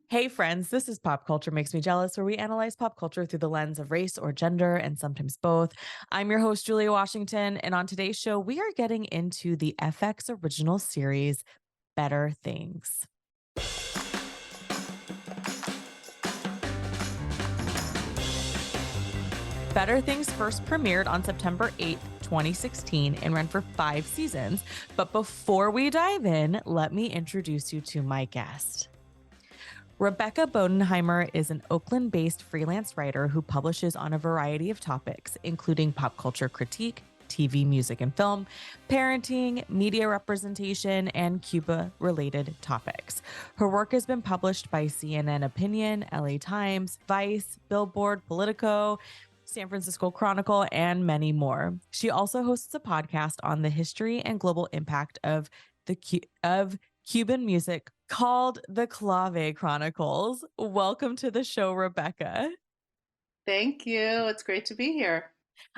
Hey friends, this is Pop Culture Makes Me Jealous, where we analyze pop culture through the lens of race or gender, and sometimes both. I'm your host, Julia Washington, and on today's show, we are getting into the FX original series, Better Things. Better Things first premiered on September 8th, 2016, and ran for 5 seasons. But before we dive in, let me introduce you to my guest. Rebecca Bodenheimer is an Oakland-based freelance writer who publishes on a variety of topics, including pop culture critique, TV, music, and film, parenting, media representation, and Cuba-related topics. Her work has been published by CNN Opinion, LA Times, Vice, Billboard, Politico, San Francisco Chronicle, and many more. She also hosts a podcast on the history and global impact of Cuban music called The Clave Chronicles. Welcome to the show, Rebecca. Thank you. It's great to be here.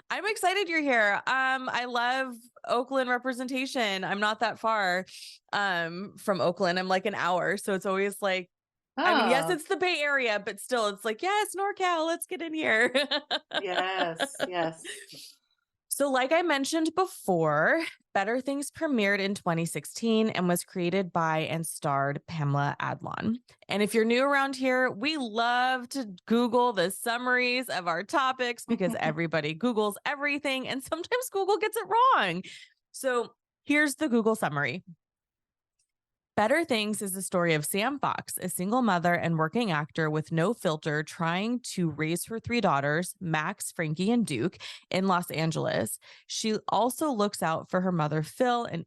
I'm excited you're here. I love Oakland representation. I'm not that far from Oakland. I'm like an hour, so it's always like, I mean, yes, Oh, it's the Bay Area, but still it's like, yes, NorCal, let's get in here. yes, yes. So, like I mentioned before, Better Things premiered in 2016 and was created by and starred Pamela Adlon. And if you're new around here, we love to Google the summaries of our topics because everybody Googles everything and sometimes Google gets it wrong. So, here's the Google summary. Better Things is the story of Sam Fox, a single mother and working actor with no filter, trying to raise her 3 daughters, Max, Frankie, and Duke, in Los Angeles. She also looks out for her mother, Phil, an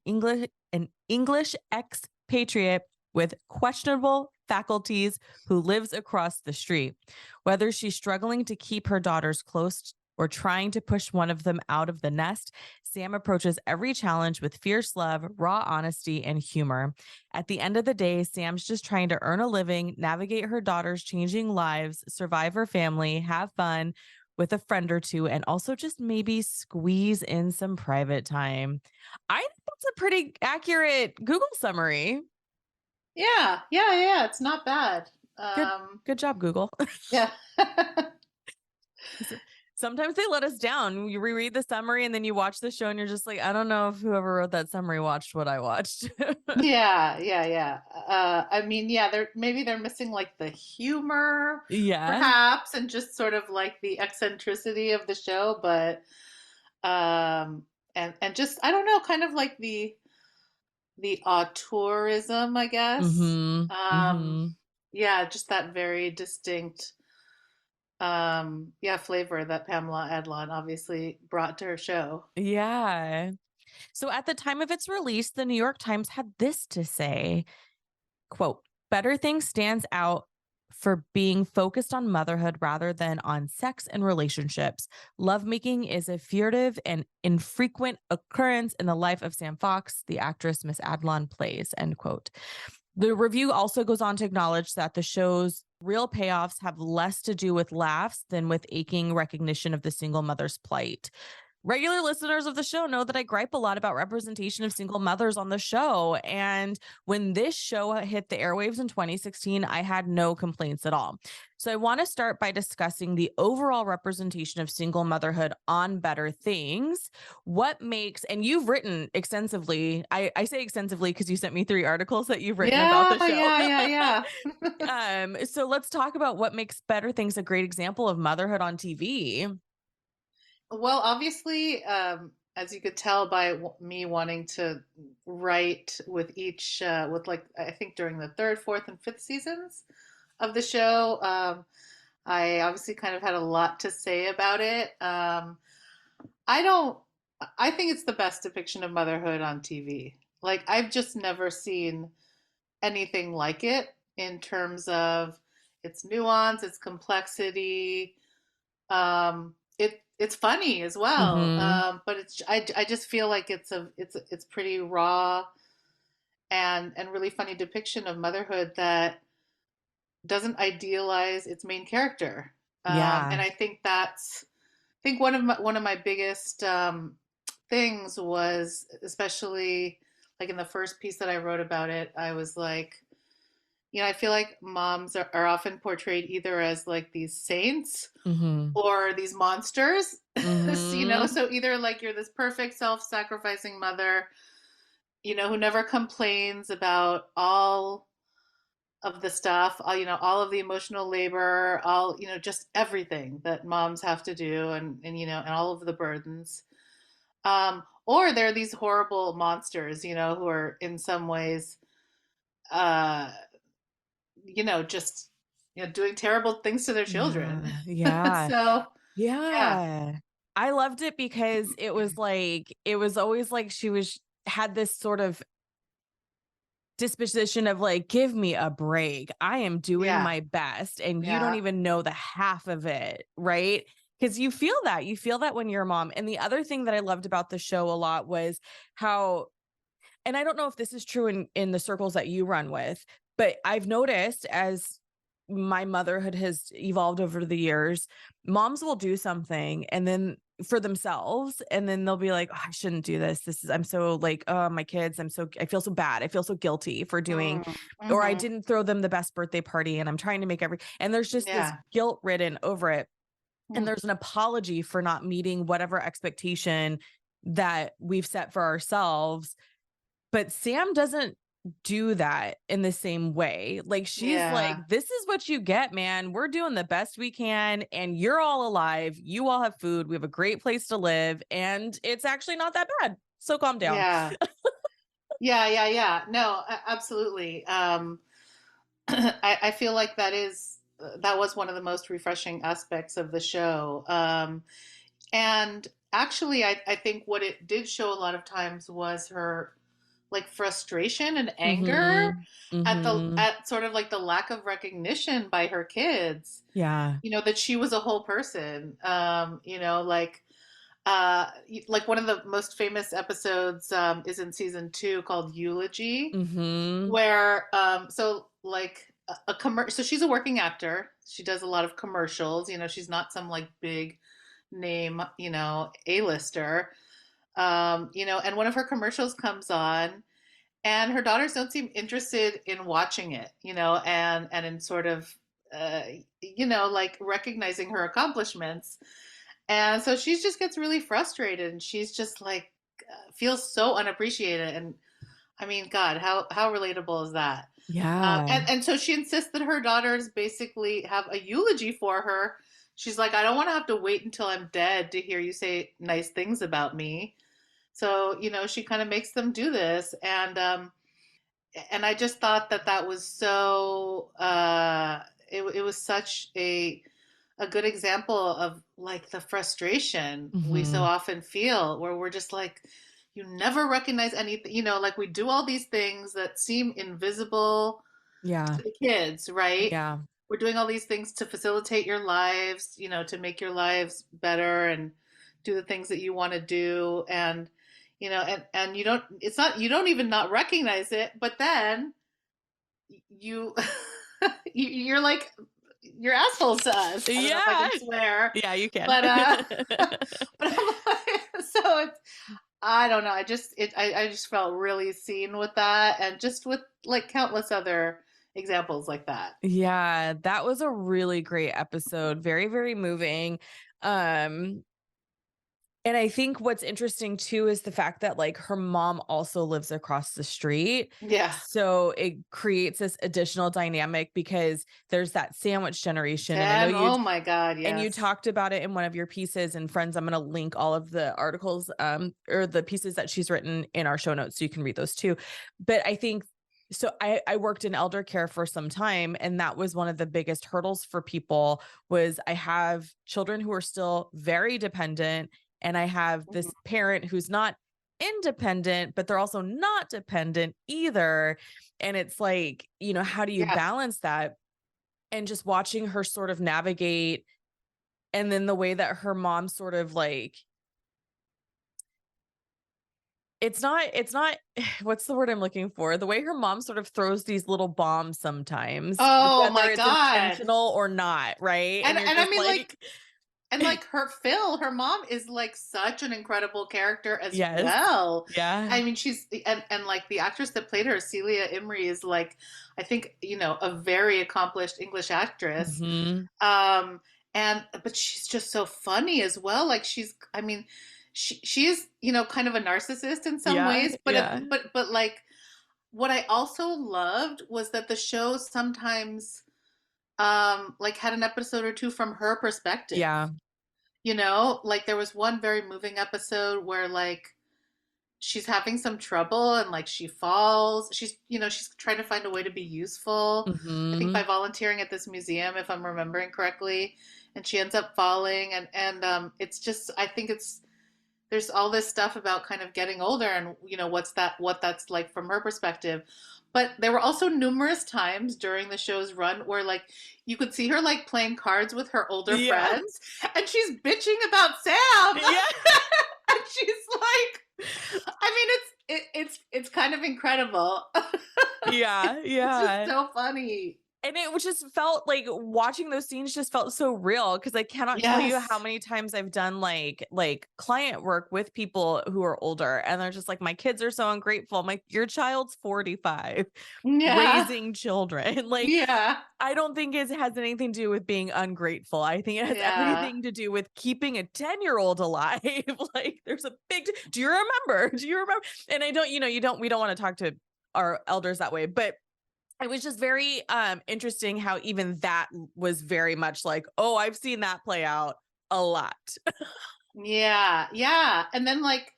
English expatriate with questionable faculties who lives across the street. Whether she's struggling to keep her daughters close or trying to push one of them out of the nest, Sam approaches every challenge with fierce love, raw honesty, and humor. At the end of the day, Sam's just trying to earn a living, navigate her daughter's changing lives, survive her family, have fun with a friend or two, and also just maybe squeeze in some private time. I think that's a pretty accurate Google summary. Yeah. It's not bad. Good, good job, Google. Yeah. Sometimes they let us down. You reread the summary and then you watch the show and you're just like, I don't know if whoever wrote that summary watched what I watched. Yeah. I mean, yeah, they're missing like the humor, Yeah. perhaps, and just sort of like the eccentricity of the show, but and just I don't know, kind of like the auteurism, I guess. Mm-hmm. Mm-hmm. Yeah, just that very distinct flavor that Pamela Adlon obviously brought to her show. Yeah. So at the time of its release, the New York Times had this to say, quote, Better Things stands out for being focused on motherhood rather than on sex and relationships. Lovemaking is a furtive and infrequent occurrence in the life of Sam Fox, the actress Miss Adlon plays, end quote. The review also goes on to acknowledge that the show's real payoffs have less to do with laughs than with aching recognition of the single mother's plight. Regular listeners of the show know that I gripe a lot about representation of single mothers on the show. And when this show hit the airwaves in 2016, I had no complaints at all. So I want to start by discussing the overall representation of single motherhood on Better Things. What makes, and you've written extensively, I say extensively because you sent me 3 articles that you've written about Yeah, the show. yeah. So let's talk about what makes Better Things a great example of motherhood on TV. Well, obviously, as you could tell by me wanting to write with each, with like, I think during the third, fourth, and fifth seasons of the show, I obviously kind of had a lot to say about it. I don't, I think it's the best depiction of motherhood on TV. Like, I've just never seen anything like it in terms of its nuance, its complexity. It's funny as well, Mm-hmm. but I just feel like it's pretty raw and really funny depiction of motherhood that doesn't idealize its main character. Yeah. And I think one of my biggest things was, especially like in the first piece that I wrote about it, I was like, I feel like moms are often portrayed either as like these saints Mhm. or these monsters. Mhm. So either like you're this perfect self-sacrificing mother, who never complains about all of the stuff, all of the emotional labor, all, just everything that moms have to do, and all of the burdens. Or they're these horrible monsters, who are in some ways, uh, just, doing terrible things to their children. Yeah. Yeah. So, yeah, Yeah. I loved it because it was always like she was had this sort of disposition of like, give me a break. I am doing yeah, my best and you don't yeah, even know the half of it, right? Because you feel that when you're a mom. And the other thing that I loved about the show a lot was how, and I don't know if this is true in the circles that you run with, but I've noticed as my motherhood has evolved over the years, moms will do something and then for themselves, and then they'll be like, oh, I shouldn't do this. This is, I'm so like, oh, my kids, I feel so bad. I feel so guilty for doing, mm, or I hmm, didn't throw them the best birthday party and I'm trying to make and there's just this yeah, guilt ridden over it. And mm, there's an apology for not meeting whatever expectation that we've set for ourselves, but Sam doesn't do that in the same way. Like she's yeah, like, this is what you get, man. We're doing the best we can and you're all alive. You all have food. We have a great place to live and it's actually not that bad. So calm down. yeah, yeah, yeah, yeah. No, absolutely. I feel like that was one of the most refreshing aspects of the show. And actually, I think what it did show a lot of times was her like frustration and anger Mhm. Mhm. at sort of like the lack of recognition by her kids. Yeah. That she was a whole person. Like one of the most famous episodes is in season 2 called Eulogy, Mhm. where so like so she's a working actor. She does a lot of commercials. She's not some like big name, A-lister. And one of her commercials comes on and her daughters don't seem interested in watching it, and in sort of uh, like recognizing her accomplishments. And so she just gets really frustrated and she's just like feels so unappreciated. And I mean, God, how relatable is that? Yeah. And so she insists that her daughters basically have a eulogy for her. She's like, I don't want to have to wait until I'm dead to hear you say nice things about me. So she kind of makes them do this, and I just thought that was so. It was such a good example of like the frustration we so Mhm. often feel, where we're just like, you never recognize anything, like we do all these things that seem invisible Yeah. to the kids, right? Yeah. We're doing all these things to facilitate your lives, to make your lives better and do the things that you want to do. And and you don't, it's not, you don't even not recognize it, but then you you're like, you're assholes to us. I don't know if I Yeah. can swear, Yeah, you can. but but I'm like, so it's, I don't know. I just felt really seen with that, and just with like countless other examples like that. Yeah, that was a really great episode. Very, very moving. Um, and I think what's interesting too is the fact that like her mom also lives across the street. Yeah. So it creates this additional dynamic because there's that sandwich generation. And I know And oh my God, you yes. talked about it in one of your pieces, and friends, I'm going to link all of the articles or the pieces that she's written in our show notes so you can read those too. But I think so I worked in elder care for some time, and that was one of the biggest hurdles for people was I have children who are still very dependent and I have Mhm. this parent who's not independent, but they're also not dependent either. And it's like, how do you Yeah. balance that? And just watching her sort of navigate, and then the way that her mom sort of like, it's not what's the word I'm looking for? The way her mom sort of throws these little bombs sometimes, Oh whether my it's God. intentional or not, right? And you're And I just mean, like, like, And like her mom is like such an incredible character as Yes. well. Yeah. I mean, she's and like the actress that played her, Celia Imrie, is like, I think, a very accomplished English actress. Hmm. Um, and but she's just so funny as well. Like I mean, she is, kind of a narcissist in some Yeah. ways, but Yeah. like what I also loved was that the show sometimes like had an episode or two from her perspective. Yeah. Like there was one very moving episode where like she's having some trouble and like she falls. She's trying to find a way to be useful. I think by Hmm. volunteering at this museum, if I'm remembering correctly, and she ends up falling and it's just, I think there's all this stuff about kind of getting older and what that's like from her perspective. But there were also numerous times during the show's run where like you could see her like playing cards with her older Yeah. friends and she's bitching about Sam. Yeah. And she's like, I mean, it's kind of incredible. Yeah. It's just Yeah. so funny. And it just felt like watching those scenes just felt so real because I cannot tell you how Yes. many times I've done like client work with people who are older and they're just like, my kids are so ungrateful. I'm like, your child's 45 Yeah. raising children. Like, Yeah. I don't think it has anything to do with being ungrateful. I think it has Yeah. everything to do with keeping a 10-year-old alive. Like there's a big, do you remember? Do you remember? And I don't, we don't want to talk to our elders that way, but it was just very interesting how even that was very much like, oh, I've seen that play out a lot. Yeah, yeah. And then like,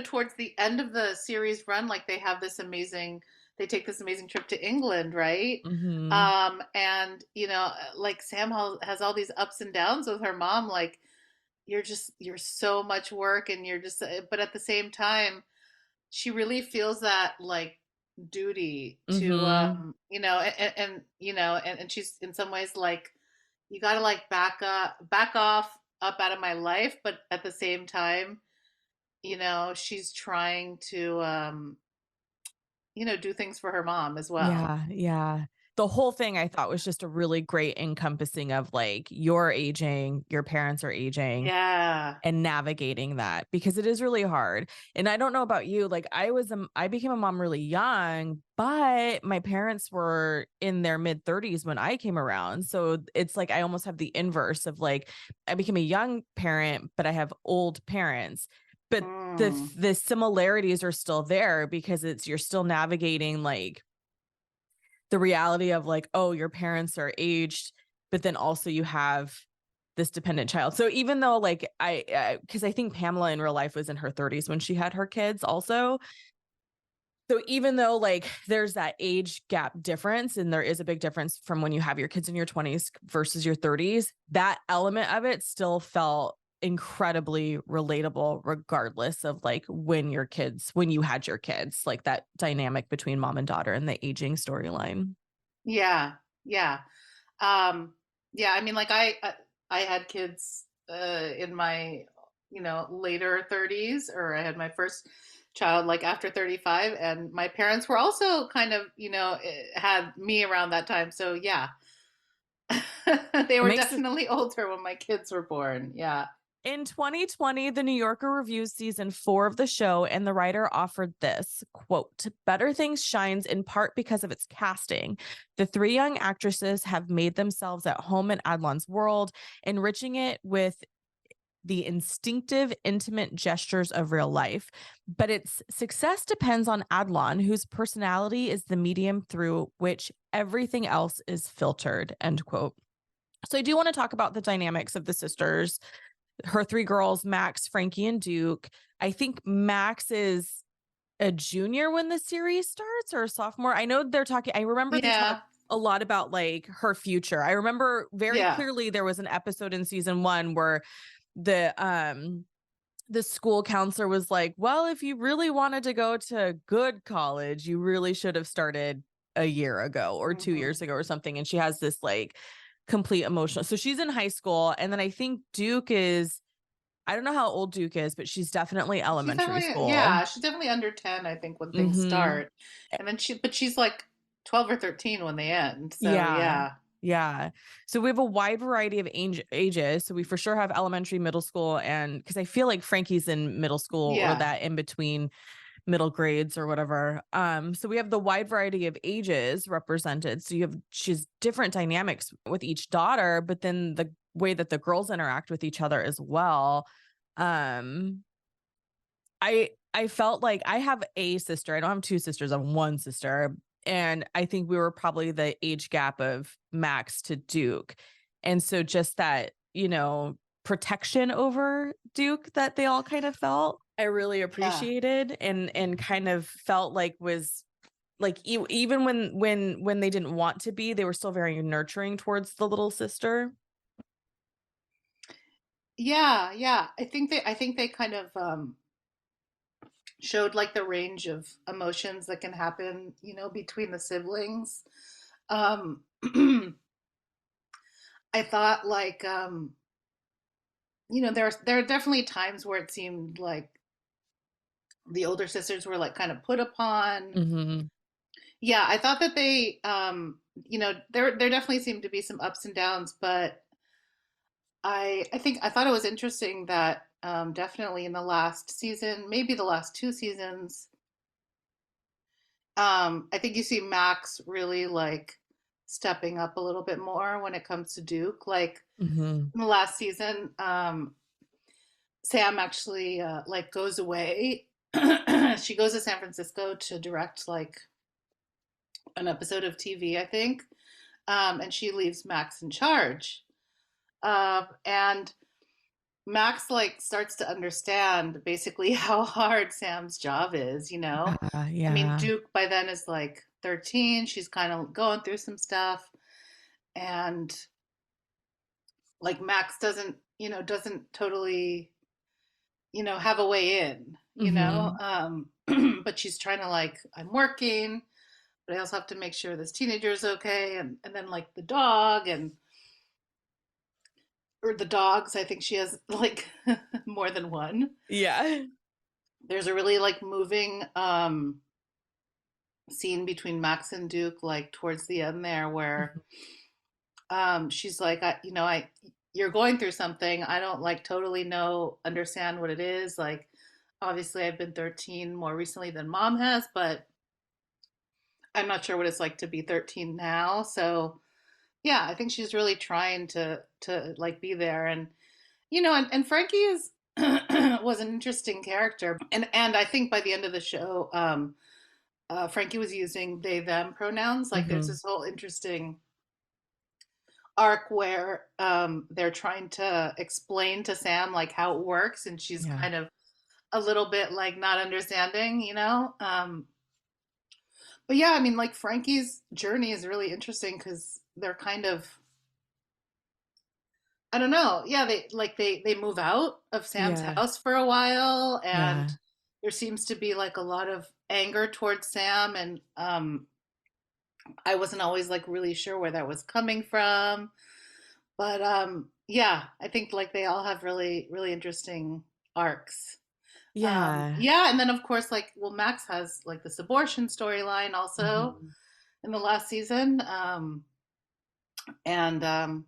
towards the end of the series run, like they take this amazing trip to England, right? Hmm. And like Sam has all these ups and downs with her mom, like you're so much work and you're just but at the same time, she really feels that like duty to Hmm. and she's in some ways like you got to like back off up out of my life, but at the same time, she's trying to do things for her mom as well. Yeah, yeah. The whole thing I thought was just a really great encompassing of like you're aging, your parents are aging, Yeah. and navigating that because it is really hard. And I don't know about you, like I became a mom really young, but my parents were in their mid 30s when I came around. So it's like I almost have the inverse of like I became a young parent, but I have old parents. But Mm. the similarities are still there because you're still navigating like the reality of like, oh, your parents are aged, but then also you have this dependent child. So even though like because I think Pamela in real life was in her 30s when she had her kids also. So even though like there's that age gap difference and there is a big difference from when you have your kids in your 20s versus your 30s, that element of it still felt incredibly relatable regardless of like when you had your kids, like that dynamic between mom and daughter and the aging storyline. Yeah. Yeah. Um, yeah, I mean, like I had kids in my later 30s, or I had my first child like after 35, and my parents were also kind of had me around that time. So yeah, they It were makes it definitely older when my kids were born. Yeah. In 2020, the New Yorker reviews season 4 of the show, and the writer offered this quote: Better Things shines in part because of its casting. The three young actresses have made themselves at home in Adlon's world, enriching it with the instinctive, intimate gestures of real life. But its success depends on Adlon, whose personality is the medium through which everything else is filtered. End quote. So I do want to talk about the dynamics of the sisters, her three girls, Max, Frankie, and Duke. I think Max is a junior when the series starts or a sophomore. I know they're talking, I remember they talk Yeah. a lot about like her future. I remember very Yeah. clearly there was an episode in season 1 where the school counselor was like, well, if you really wanted to go to good college, you really should have started a year ago or 2 years Hmm. ago or something. And she has this like complete emotional. So she's in high school. And then I think Duke is, I don't know how old Duke is, but she's definitely She's elementary definitely, school. yeah, she's definitely under 10, I think, when things Hmm. start. And then she's like 12 or 13 when they end. So Yeah. yeah. Yeah. So we have a wide variety of ages. So we for sure have elementary, middle school, and because I feel like Frankie's in middle school or Yeah. that in between middle grades or whatever. So we have the wide variety of ages represented. So she's different dynamics with each daughter, but then the way that the girls interact with each other as well. Um, I felt like I have a sister. I don't have two sisters. I have one sister. And I think we were probably the age gap of Max to Duke. And so just that, protection over Duke that they all kind of felt, I really Yeah. appreciated and kind of felt like was like even when they didn't want to be, they were still very nurturing towards the little sister. Yeah, yeah. I think they kind of showed like the range of emotions that can happen, between the siblings. Um I thought like there are definitely times where it seemed like the older sisters were like kind of put upon. Hmm. Yeah, I thought that they there definitely seemed to be some ups and downs, but I thought it was interesting that definitely in the last season, maybe the last two seasons, I think you see Max really like stepping up a little bit more when it comes to Duke. Like Hmm. in the last season, Sam actually like goes away. She goes to San Francisco to direct like an episode of TV, I think, and she leaves Max in charge. And Max like starts to understand basically how hard Sam's job is, you know. I mean, Yeah. Duke by then is like 13. She's kind of going through some stuff, and like Max doesn't totally, have a way in, Hmm. but she's trying to like, I'm working, but I also have to make sure this teenager is okay, and then like the dog and or the dogs. I think she has like more than one. Yeah. There's a really like moving scene between Max and Duke, like towards the end there, where Mhm. she's like, you're going through something. I don't like totally understand what it is. Like, obviously, I've been 13 more recently than mom has, but I'm not sure what it's like to be 13 now. So, yeah, I think she's really trying to like be there, and Frankie is was an interesting character, and I think by the end of the show, Frankie was using they them pronouns. Like, there's Mhm. this whole interesting arc where they're trying to explain to Sam like how it works, and she's Yeah. kind of a little bit like not understanding. But yeah, I mean, like Frankie's journey is really interesting because they're kind of, I don't know. Yeah, they move out of Sam's Yeah. house for a while, and Yeah. there seems to be like a lot of anger towards Sam, and I wasn't always like really sure where that was coming from. But yeah, I think like they all have really really interesting arcs. Yeah. Yeah, and then of course like well Max has like this abortion storyline also Mhm. in the last season. And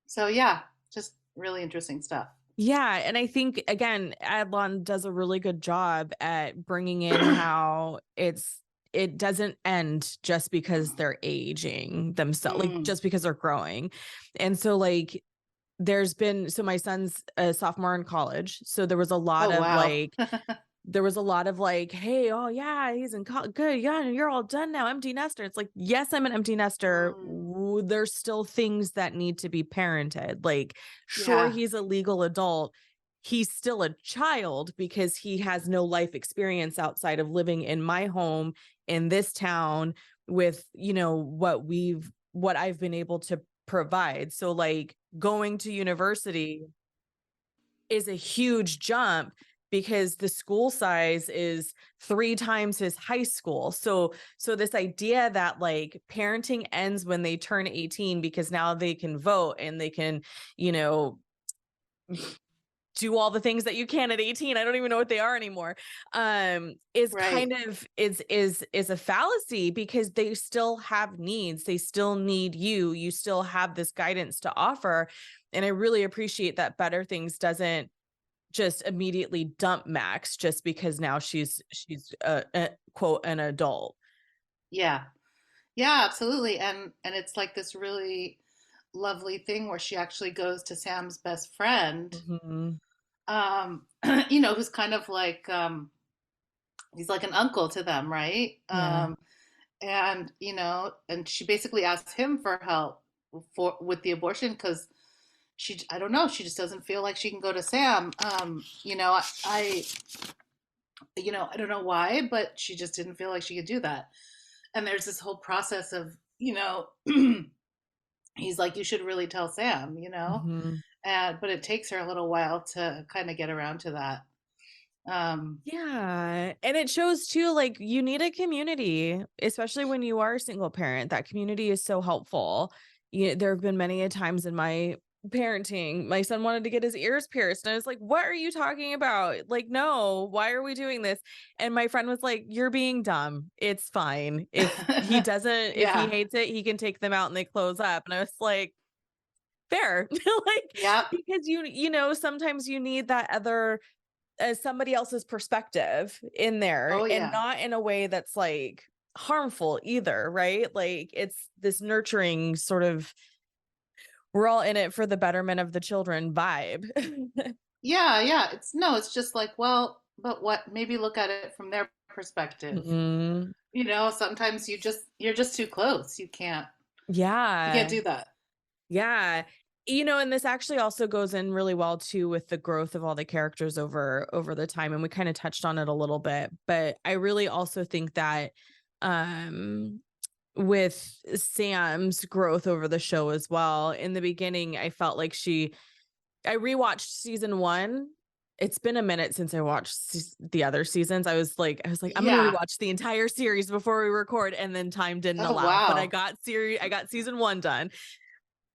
so yeah, just really interesting stuff. Yeah, and I think again, Adlon does a really good job at bringing in how it doesn't end just because they're aging themselves, like Mm. just because they're growing. And so like so my son's a sophomore in college, so Oh wow. there was a lot of like, hey, oh yeah, he's in good, yeah, you're all done now, empty nester. It's like, yes, I'm an empty nester. Mm. There's still things that need to be parented. Like, sure, Yeah. he's a legal adult. He's still a child because he has no life experience outside of living in my home in this town with, what I've been able to provide. So, like, going to university is a huge jump because the school size is 3 times his high school. So this idea that like parenting ends when they turn 18 because now they can vote and they can, you know, do all the things that you can at 18. I don't even know what they are anymore. Is Right. kind of is a fallacy, because they still have needs. They still need you. You still have this guidance to offer. And I really appreciate that Better Things doesn't just immediately dump Max just because now she's a quote an adult. Yeah. Yeah, absolutely. And it's like this really lovely thing where she actually goes to Sam's best friend, Mhm. um, who's kind of like, he's like an uncle to them, right? Yeah. And and she basically asks him for help with the abortion because I don't know, she just doesn't feel like she can go to Sam. I don't know why, but she just didn't feel like she could do that. And there's this whole process of, he's like, you should really tell Sam, Mhm. and but it takes her a little while to kind of get around to that. Um, Yeah. And it shows too, like, you need a community, especially when you are a single parent. That community is so helpful. There have been many a times in my parenting, my son wanted to get his ears pierced. And I was like, what are you talking about? Like, no, why are we doing this? And my friend was like, you're being dumb. It's fine. If he yeah, hates it, he can take them out and they close up. And I was like, fair. Like, yep, because sometimes you need that other as somebody else's perspective in there, oh and yeah. not in a way that's like harmful either, right? Like, it's this nurturing sort of, we're all in it for the betterment of the children vibe. Yeah, yeah. It's no, it's just like, well, but what, maybe look at it from their perspective. Mhm. Sometimes you're just too close. You can't Yeah. do that. Yeah. And this actually also goes in really well too with the growth of all the characters over the time, and we kind of touched on it a little bit, but I really also think that um with Sam's growth over the show as well. In the beginning, I felt like I rewatched season 1. It's been a minute since I watched the other seasons. I was like, I'm gonna Yeah. rewatch the entire series before we record, and then time didn't Oh allow. But wow. I got season 1 done.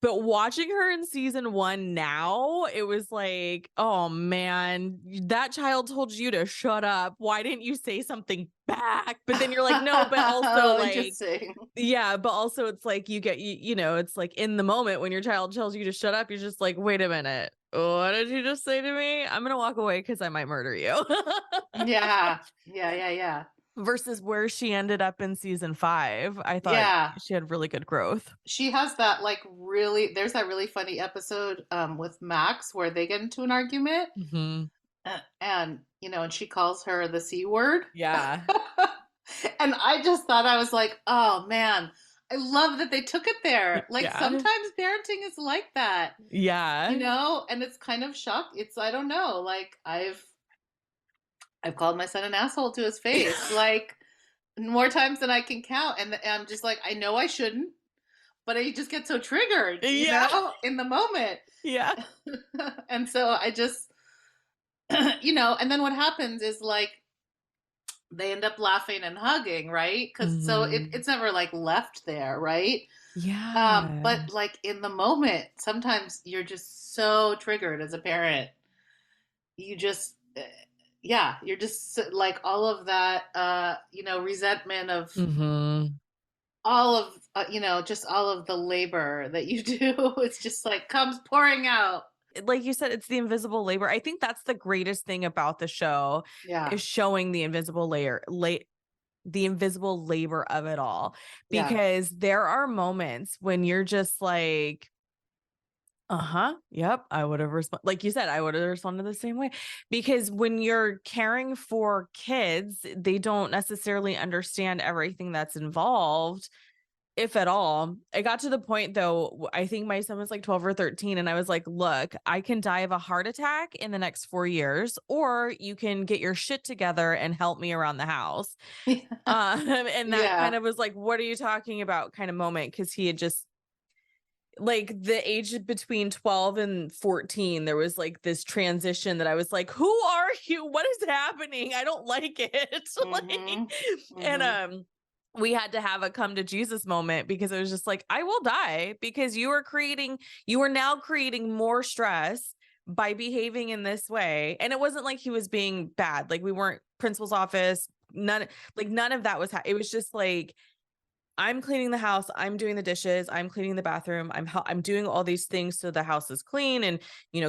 But watching her in season 1 now, it was like, oh man, that child told you to shut up. Why didn't you say something back? But then you're like, no, but also Oh, like, interesting. yeah, but also it's like it's like in the moment when your child tells you to shut up, you're just like, wait a minute. What did you just say to me? I'm gonna walk away because I might murder you. Yeah. Yeah, yeah, yeah. Versus where she ended up in season 5. I thought Yeah. she had really good growth. She has that like really there's that really funny episode with Max where they get into an argument, Hmm. and and she calls her the C word. Yeah. And I just thought, I was like, oh man, I love that they took it there. Like Yeah. sometimes parenting is like that, Yeah. and it's kind of shock. It's I don't know, like I've called my son an asshole to his face, like more times than I can count, and I'm just like, I know I shouldn't, but I just get so triggered, Yeah. in the moment. Yeah. And so I just, and then what happens is like they end up laughing and hugging, right? Because so Mhm. it's never like left there, right? Yeah. But like in the moment, sometimes you're just so triggered as a parent. You just, yeah, you're just like all of that, resentment of Mhm. all of, just all of the labor that you do. It's just like comes pouring out. Like you said, it's the invisible labor. I think that's the greatest thing about the show, Yeah. is showing the invisible labor of it all. Yeah. Because there are moments when you're just like, uh-huh, yep, I would have responded. Like you said, I would have responded the same way. Because when you're caring for kids, they don't necessarily understand everything that's involved, if at all. It got to the point though, I think my son was like 12 or 13, and I was like, look, I can die of a heart attack in the next 4 years, or you can get your shit together and help me around the house. And that kind Yeah. of was like, what are you talking about kind of moment? Because he had just, like, the age between 12 and 14, there was like this transition that I was like, who are you? What is happening? I don't like it. Like, Mhm. and Mhm. we had to have a come to Jesus moment, because it was just like, I will die because you are now creating more stress by behaving in this way. And it wasn't like he was being bad. Like we weren't principal's office. None of that was, it was just like, I'm cleaning the house, I'm doing the dishes, I'm cleaning the bathroom, I'm doing all these things so the house is clean and,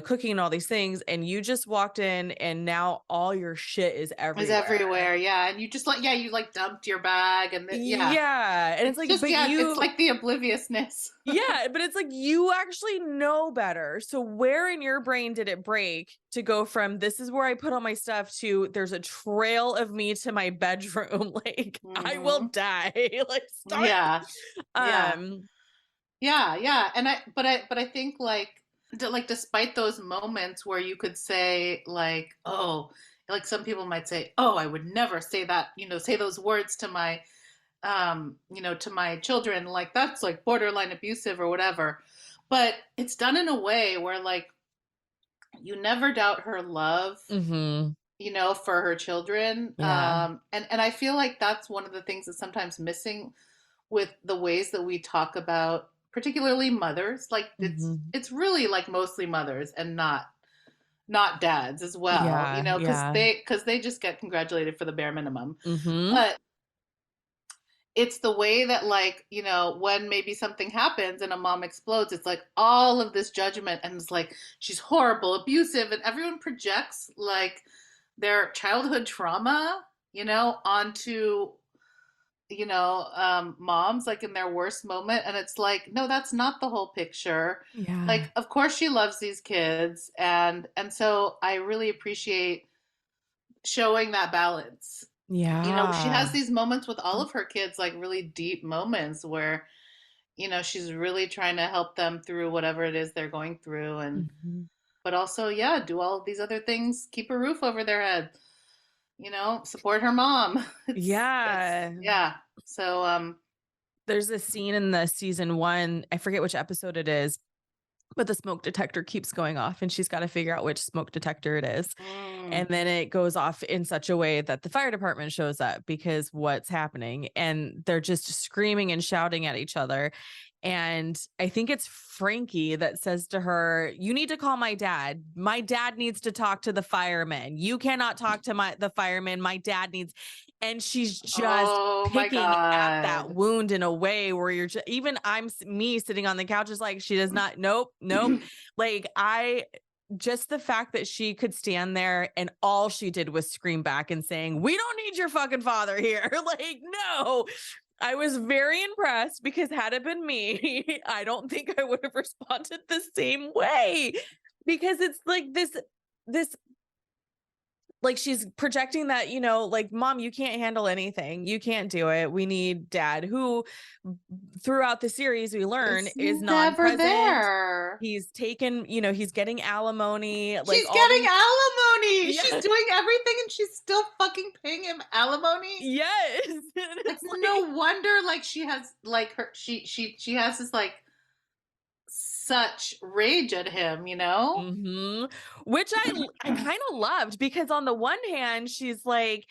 cooking and all these things. And you just walked in and now all your shit is Is everywhere. everywhere, yeah. And you just like, yeah, you like dumped your bag, and yeah, Yeah. And it's it's like, just, but yeah, it's you, like the obliviousness. yeah, but it's like you actually know better. So where in your brain did it break to go from this is where I put all my stuff to there's a trail of me to my bedroom? Like I will Hmm. die. Like start. Yeah, yeah, Um, yeah, yeah. And but I think like, like despite those moments where you could say like, oh, like some people might say, oh, I would never say that, say those words to my, to my children, like that's like borderline abusive or whatever. But it's done in a way where like you never doubt her love, mm-hmm. for her children. Yeah. And I feel like that's one of the things that's sometimes missing with the ways that we talk about particularly mothers. Like Mm-hmm. it's really like mostly mothers and not dads as well, Yeah. because Yeah. they just get congratulated for the bare minimum. Mm-hmm. But it's the way that like, when maybe something happens and a mom explodes, it's like all of this judgment, and it's like she's horrible, abusive, and everyone projects like their childhood trauma, onto, moms like in their worst moment. And it's like, no, that's not the whole picture. Yeah. Like, of course she loves these kids, and so I really appreciate showing that balance. She has Yeah. these moments with all of her kids, like really deep moments where, she's really trying to help them through whatever it is they're going through. And, Mm-hmm. but also, yeah, do all of these other things, keep a roof over their head, support her mom. Yeah. Yeah. So, There's a scene in the season 1, I forget which episode it is, but the smoke detector keeps going off and she's got to figure out which smoke detector it is. mm, And then it goes off in such a way that the fire department shows up because what's happening, and they're just screaming and shouting at each other. And I think it's Frankie that says to her, "You need to call my dad. My dad needs to talk to the firemen. You cannot talk to the firemen. My dad needs." And she's just oh my picking at that God. wound in a way where you're just, even me sitting on the couch is like, she does not, nope, nope. Like just the fact that she could stand there and all she did was scream back and saying, "We don't need your fucking father here." Like, no, I was very impressed because had it been me, I don't think I would have responded the same way, because it's like this like she's projecting that, like, "Mom, you can't handle anything. You can't do it. We need dad," who throughout the series we learn It's is never non-present. there. He's taken, he's getting alimony, like She's all getting these. alimony. She's Yeah. doing everything and she's still fucking paying him alimony. Yes. And Like, it's no like, wonder like she has like her she has this like such rage at him, you know? which I kind of loved, because on the one hand she's like,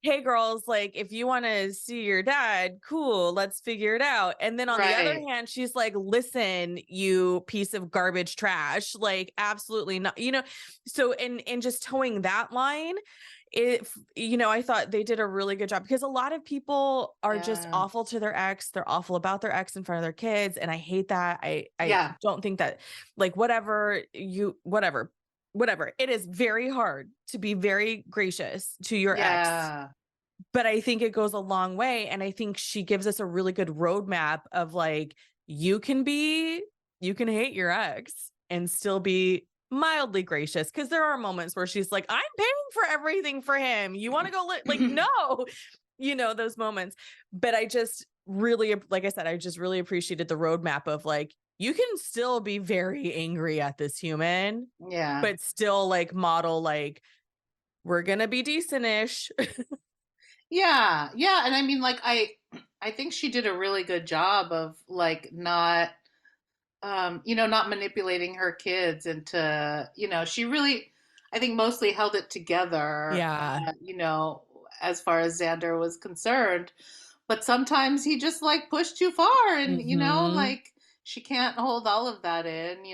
"Hey girls, like if you want to see your dad, cool, let's figure it out." And then on the other Right. hand she's like, "Listen, you piece of garbage trash, like absolutely not," so and just towing that line, if I thought they did a really good job, because a lot of people are just Yeah. awful to their ex. They're awful about their ex in front of their kids, and I hate that. I Yeah. don't think that, like, whatever. It is very hard to be very gracious to your ex, Yeah. but I think it goes a long way, and I think she gives us a really good roadmap of like, you can hate your ex and still be mildly gracious, because there are moments where she's like, "I'm paying for everything for him. You want to go like, no," those moments. But I just really, like I said, I just really appreciated the roadmap of like, you can still be very angry at this human, Yeah. but still like model like, we're gonna be decent-ish. Yeah. Yeah. And I mean like I think she did a really good job of like not not manipulating her kids into, she really, I think, mostly held it together, Yeah. as far as Xander was concerned. But sometimes he just like pushed too far, and, Hmm. like she can't hold all of that in.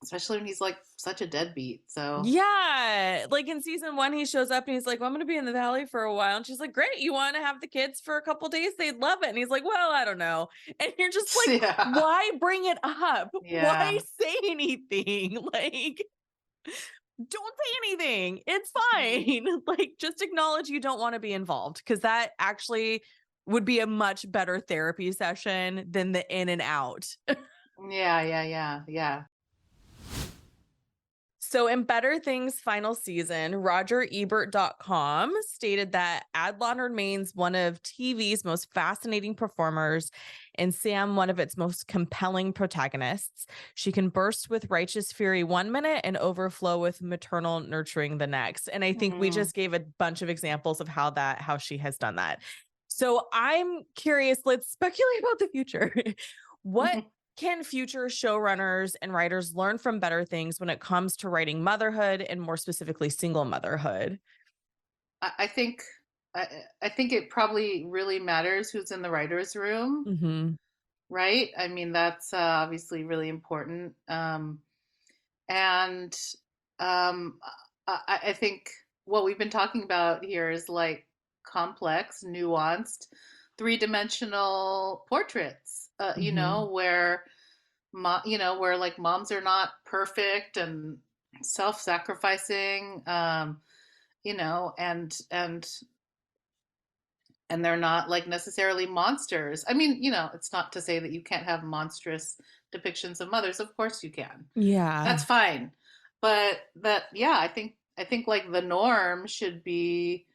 especially when he's like such a deadbeat. So Yeah. Like in season 1, he shows up and he's like, well, I'm going to be in the valley for a while. And she's like, great. You want to have the kids for a couple days? They'd love it. And he's like, well, I don't know. And you're just like, yeah, why bring it up? Why yeah. say anything? Like, don't say anything. It's Mhm. fine. Like, just acknowledge you don't want to be involved, because that actually would be a much better therapy session than the in and out. Yeah, yeah, yeah, yeah. So in Better Things final season, RogerEbert.com stated that Adlon remains one of TV's most fascinating performers and Sam one of its most compelling protagonists. She can burst with righteous fury 1 minute and overflow with maternal nurturing the next. And I think we Mm. just gave a bunch of examples of how she has done that. So I'm curious, let's speculate about the future. What can future showrunners and writers learn from Better Things when it comes to writing motherhood, and more specifically single motherhood? I think I think it probably really matters who's in the writers' room, Mm-hmm. right? I mean, that's obviously really important. And I think what we've been talking about here is like complex, nuanced, three-dimensional portraits. Mm-hmm. Where where like moms are not perfect and self-sacrificing, and they're not like necessarily monsters. I mean, it's not to say that you can't have monstrous depictions of mothers. Of course you can. Yeah. That's fine. But that, yeah, I think like the norm should be,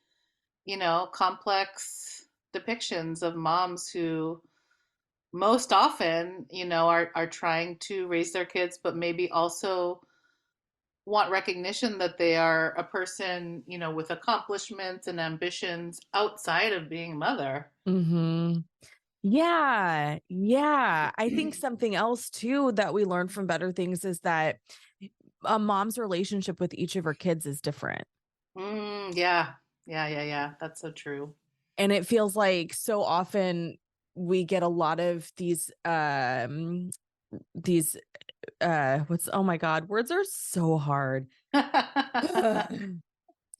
complex depictions of moms who most often, are trying to raise their kids, but maybe also want recognition that they are a person, with accomplishments and ambitions outside of being a mother. Mm-hmm. Yeah. Yeah. I think something else too that we learned from Better Things is that a mom's relationship with each of her kids is different. Yeah. Yeah, yeah, yeah. That's so true. And it feels like so often we get a lot of these what's oh my god, words are so hard.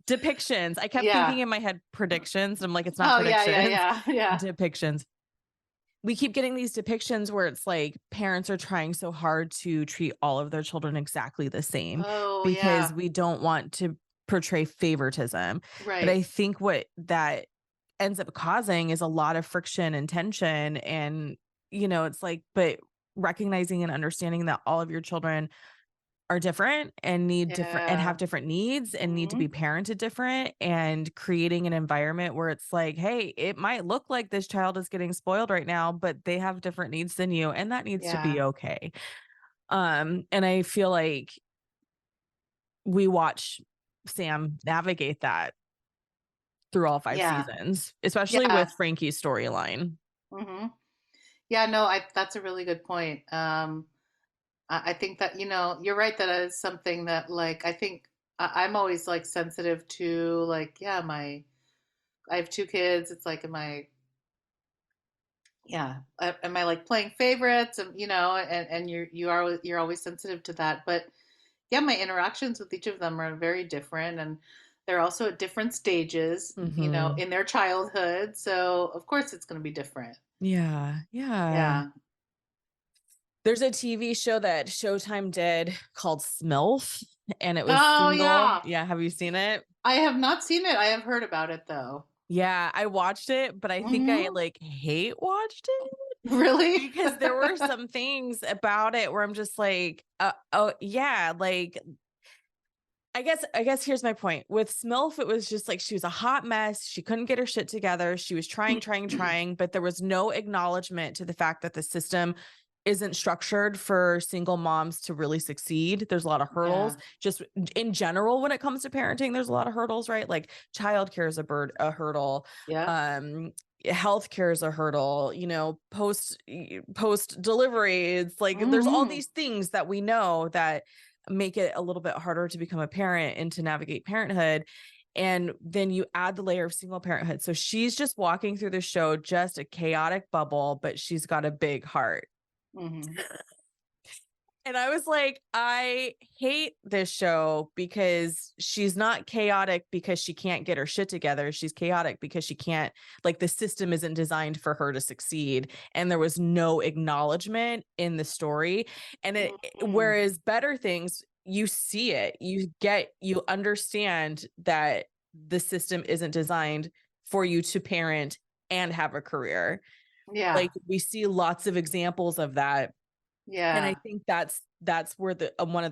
Depictions. I kept thinking Yeah. in my head predictions. And I'm like, it's not Oh, yeah, yeah, predictions, yeah, yeah. depictions. We keep getting these depictions where it's like parents are trying so hard to treat all of their children exactly the same Oh, because yeah. we don't want to portray favoritism. But Right. I think what that ends up causing is a lot of friction and tension. And, it's like, but recognizing and understanding that all of your children are different and need different and have Yeah. different needs and need to Hmm. be parented different, and creating an environment where it's like, hey, it might look like this child is getting spoiled right now, but they have different needs than you, and that needs to Yeah. be okay. And I feel like we watch Sam navigate that through all 5 Yeah. seasons, especially Yeah. with Frankie's storyline. Hmm. Yeah, no, that's a really good point. I think that, you're right. That is something that, like, I think I'm always like sensitive to, like, yeah, I have two kids. It's like, am I like playing favorites? And, and you're always sensitive to that. But yeah, my interactions with each of them are very different. And they're also at different stages, Mhm. in their childhood. So of course it's going to be different. Yeah, yeah. Yeah. There's a TV show that Showtime did called Smilf, and it was Oh, single. yeah. Yeah, have you seen it? I have not seen it. I have heard about it though. Yeah, I watched it, but I think I, Hmm. like, hate watched it Really? because there were some things about it where I'm just like, oh, yeah, like, I guess here's my point. With Smilf, it was just like she was a hot mess. She couldn't get her shit together. She was trying, trying, trying, but there was no acknowledgement to the fact that the system isn't structured for single moms to really succeed. There's a lot of hurdles. Yeah. Just in general, when it comes to parenting, there's a lot of hurdles, right? Like childcare is a hurdle. Yep. Um, healthcare is a hurdle, post delivery. It's like there's all Hmm. these things that we know that make it a little bit harder to become a parent and to navigate parenthood. And then you add the layer of single parenthood. So she's just walking through the show, just a chaotic bubble, but she's got a big heart. Hmm. And I was like, I hate this show because she's not chaotic because she can't get her shit together. She's chaotic because she can't, like, the system isn't designed for her to succeed. And there was no acknowledgement in the story. And Mhm. whereas Better Things, you see it, you understand that the system isn't designed for you to parent and have a career. Yeah. Like, we see lots of examples of that, and I Yeah. think that's where the one of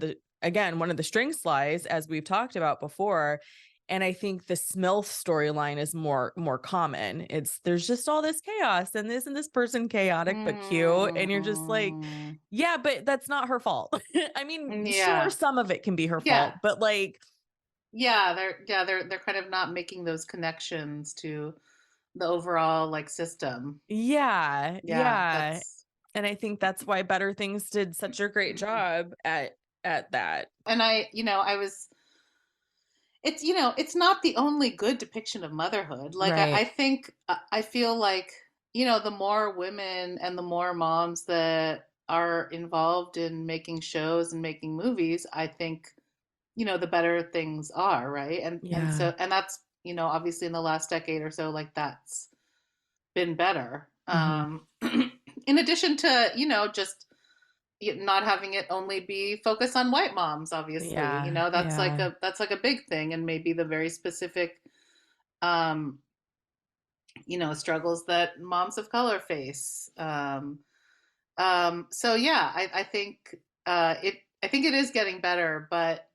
the strengths lies, as we've talked about before. And I think the Smilf storyline is more common. It's there's just all this chaos, and isn't this person chaotic but cute? And you're just like, Mm. yeah, but that's not her fault. I mean, sure, Yeah. some of it can be her Yeah. fault, but like, They're kind of not making those connections to the overall like system. yeah, Yeah, yeah. that's And I think that's why Better Things did such a great job at that. and I was it's it's not the only good depiction of motherhood. Like I Right. think I feel like the more women and the more moms that are involved in making shows and making movies, I think the better things are, right? And Yeah. so and that's obviously in the last decade or so, like that's been better. Hmm. In addition to just not having it only be focused on white moms, obviously Yeah. Yeah. that's like a big thing, and maybe the very specific um struggles that moms of color face. So yeah, I think I think it is getting better, but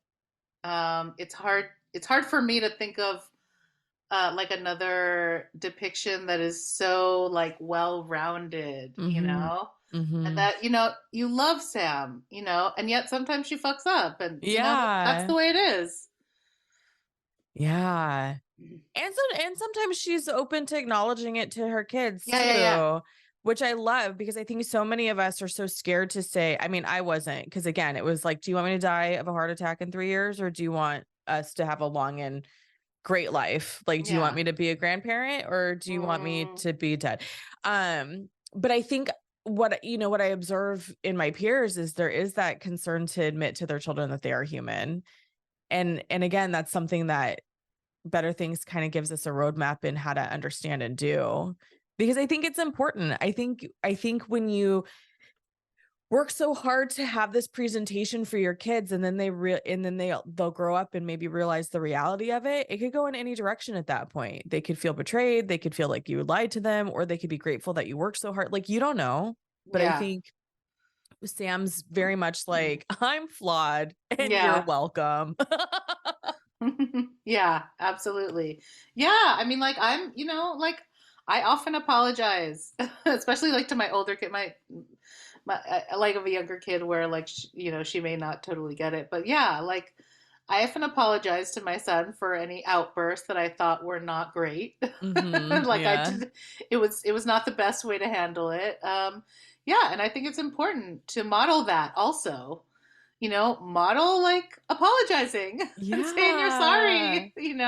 it's hard for me to think of like another depiction that is so like well rounded, Mhm. and Mhm. that you love Sam, and yet sometimes she fucks up, and that's Yeah. the way it is. Yeah. And sometimes she's open to acknowledging it to her kids Yeah, yeah, yeah, too, which I love because I think so many of us are so scared to say, I mean, I wasn't, because again, it was like, do you want me to die of a heart attack in 3 years, or do you want us to have a long and great life? Like, do you want yeah. me to be a grandparent, or do you want me Mm, to be dead? But I think what I observe in my peers is there is that concern to admit to their children that they are human. And again, that's something that Better Things kind of gives us a roadmap in how to understand and do, because I think it's important. I think when you work so hard to have this presentation for your kids, and then they'll grow up and maybe realize the reality of it, it could go in any direction at that point. They could feel betrayed, they could feel like you lied to them, or they could be grateful that you worked so hard. Like, you don't know. But I yeah. think Sam's very much like, I'm flawed and you're Yeah. welcome. Yeah, absolutely. Yeah, I mean, like like I often apologize, especially like to my older kid, my I like of a younger kid where like she may not totally get it, but yeah, like I often apologize to my son for any outbursts that I thought were not great. Mhm. Like I Yeah. did, it was not the best way to handle it. Yeah, and I think it's important to model that also, model like apologizing and saying you're Yeah. sorry, that's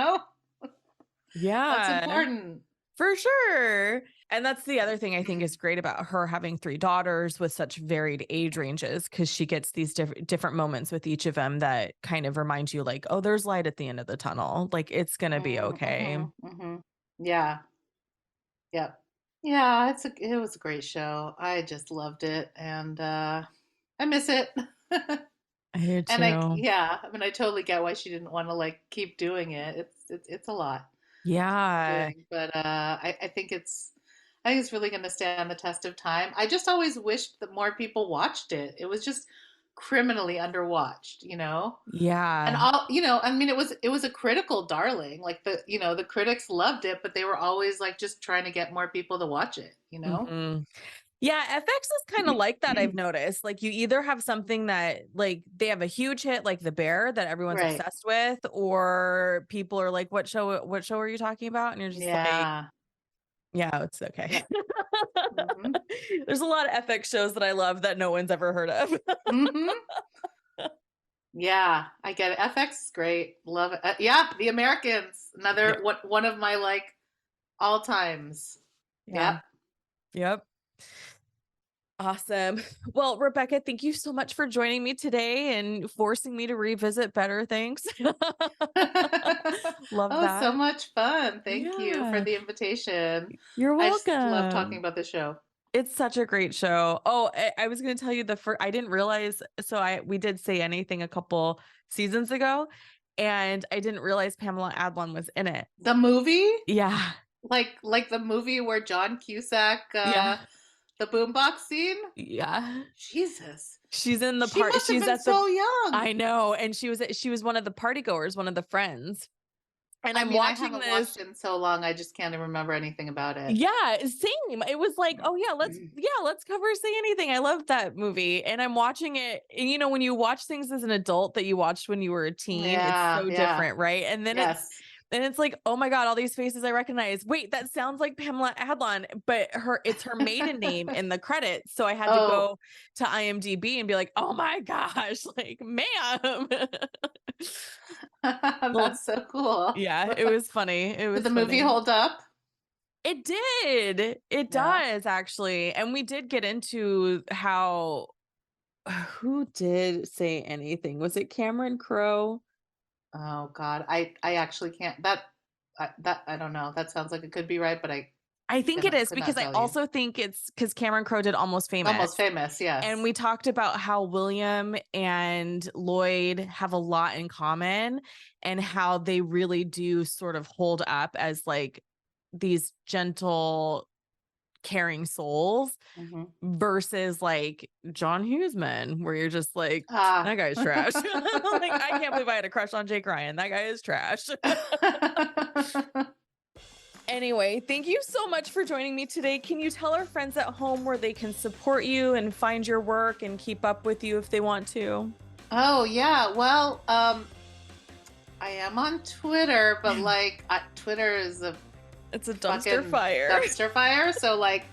Yeah. important. For sure. And that's the other thing I think is great about her having 3 daughters with such varied age ranges, because she gets these different moments with each of them that kind of remind you, like, oh, there's light at the end of the tunnel. Like, it's gonna be okay. Yeah, yep. Yeah, it was a great show. I just loved it, and I miss it. I do And too. yeah, I mean, I totally get why she didn't want to like keep doing it. It's a lot Yeah. doing, but I think it's really going to stand the test of time. I just always wished that more people watched it. It was just criminally underwatched. And Yeah. all I mean, it was a critical darling. Like the critics loved it, but they were always like just trying to get more people to watch it. Mhm. Yeah, FX is kind of like that, I've noticed. Like, you either have something that, like, they have a huge hit like The Bear that everyone's Right. obsessed with, or people are like, what show are you talking about? And you're just like, Yeah. yeah, it's okay. Yeah. Hmm. There's a lot of FX shows that I love that no one's ever heard of. Hmm. Yeah, I get it. FX is great. Love it. Yeah, The Americans. Yeah. Another one of my like all times. Yeah. Yep. Yep. Awesome. Well, Rebecca, thank you so much for joining me today and forcing me to revisit Better Things. Love Oh, so that. much fun. Thank you for Yeah, the invitation. you're I just love talking welcome. about the show. It's such a great show. Oh, I was going to tell you the first, I didn't realize. We did Say Anything a couple seasons ago, and I didn't realize Pamela Adlon was in it. The movie? Yeah. Like the movie where John Cusack, Yeah. the boombox scene? Yeah. Jesus. She's in the She part. must have She's been at the, so young. I know. And she was one of the party goers, one of the friends. And I I'm mean, I watching haven't this. watched it in so long, I just can't even remember anything about it. Yeah, same. It was like, oh let's cover Say Anything. I love that movie. And I'm watching it. And when you watch things as an adult that you watched when you were a teen, it's Yeah, so yeah. different, right? Yes. And it's like, oh my God, all these faces I recognize. Wait, that sounds like Pamela Adlon, but it's her maiden name in the credits. So I had to Oh, go to IMDb and be like, oh my gosh, like, ma'am. Well, that's so cool. yeah, it was funny. It Did was the movie funny. hold up? It did. It Yeah. does actually. And we did get into how who did Say Anything? Was it Cameron Crowe? Oh God, I actually can't. That I don't know. That sounds like it could be right, but I I think it is could not because I tell you. also think it's because Cameron Crowe did Almost Almost Famous. Famous, And yes. we talked about how William and Lloyd have a lot in common and how they really do sort of hold up as like these gentle, caring souls Hmm. versus like John Hughesman, where you're just like, that Ah. guy's trash. Like, I can't believe I had a crush on Jake Ryan. That guy is trash. Anyway, thank you so much for joining me today. Can you tell our friends at home where they can support you and find your work and keep up with you if they want to? Oh yeah. Well, I am on Twitter, but like Twitter is a It's a dumpster fucking fire. dumpster fire. So like,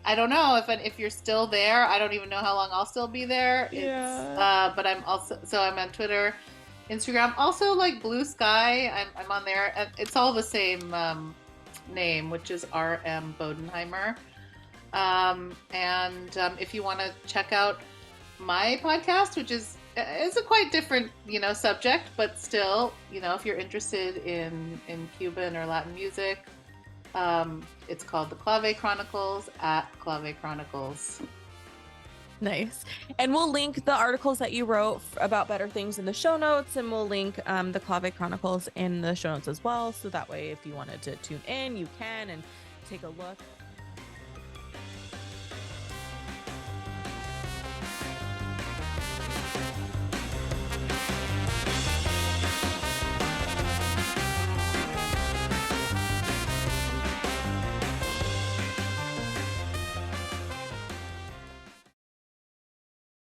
I don't know if you're still there. I don't even know how long I'll still be there. Yeah. But I'm on Twitter, Instagram, also like Blue Sky. I'm on there. And it's all the same name, which is RM Bodenheimer. If you want to check out my podcast, which is a quite different subject, but still if you're interested in Cuban or Latin music. It's called The Clave Chronicles at Clave Chronicles. Nice. And we'll link the articles that you wrote about Better Things in the show notes, and we'll link the Clave Chronicles in the show notes as well. So that way, if you wanted to tune in, you can and take a look.